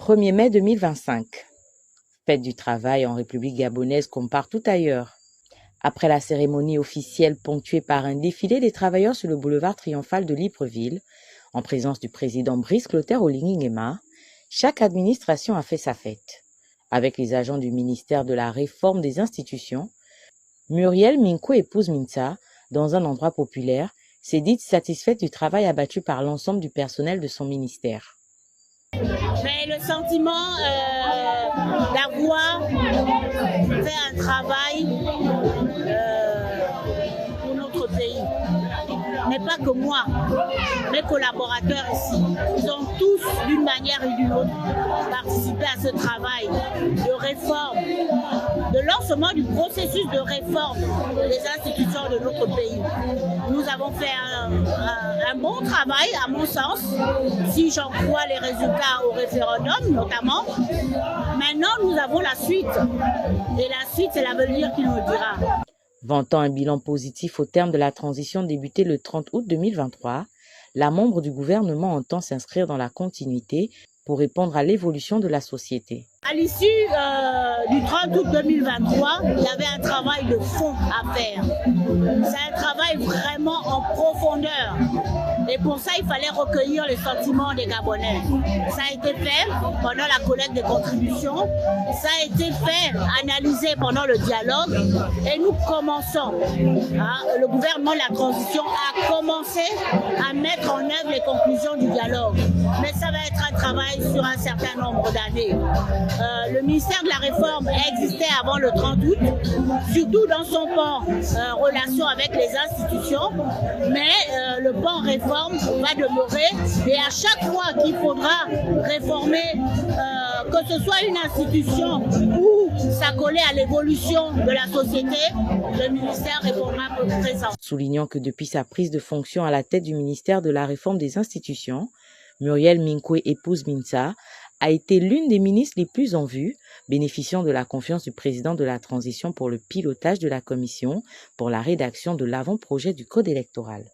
1er mai 2025. Fête du travail en République gabonaise comme partout ailleurs. Après la cérémonie officielle ponctuée par un défilé des travailleurs sur le boulevard triomphal de Libreville, en présence du président Brice Clotaire Oligui Nguema, chaque administration a fait sa fête. Avec les agents du ministère de la Réforme des institutions, Muriel Minko, épouse Minsa, dans un endroit populaire, s'est dite satisfaite du travail abattu par l'ensemble du personnel de son ministère. Mais le sentiment d'avoir fait un travail pour notre pays n'est pas que moi, mes collaborateurs ici. Ils ont tous, d'une manière ou d'une autre, participé à ce travail de réforme, de lancement du processus de réforme des institutions de notre pays. Nous avons fait un bon travail, à mon sens, si j'en crois les résultats au référendum notamment. Maintenant, nous avons la suite. Et la suite, c'est l'avenir qui nous le dira. Vantant un bilan positif au terme de la transition débutée le 30 août 2023, la membre du gouvernement entend s'inscrire dans la continuité pour répondre à l'évolution de la société. À l'issue du 30 août 2023, il y avait un travail de fond à faire. C'est un travail vraiment en profondeur. Et pour ça, il fallait recueillir les sentiments des Gabonais. Ça a été fait pendant la collecte des contributions. Ça a été fait, analysé pendant le dialogue. Et nous commençons. Le gouvernement de la transition a commencé à mettre en œuvre les conclusions du dialogue. Mais ça va être un travail sur un certain nombre d'années. Le ministère de la Réforme existait avant le 30 août, surtout dans son pan relation avec les institutions, mais le pan réforme va demeurer et à chaque fois qu'il faudra réformer, que ce soit une institution ou s'accoler à l'évolution de la société, le ministère répondra présent. Soulignant que depuis sa prise de fonction à la tête du ministère de la Réforme des institutions, Muriel Minko, épouse Minsa, a été l'une des ministres les plus en vue, bénéficiant de la confiance du président de la transition pour le pilotage de la commission pour la rédaction de l'avant-projet du code électoral.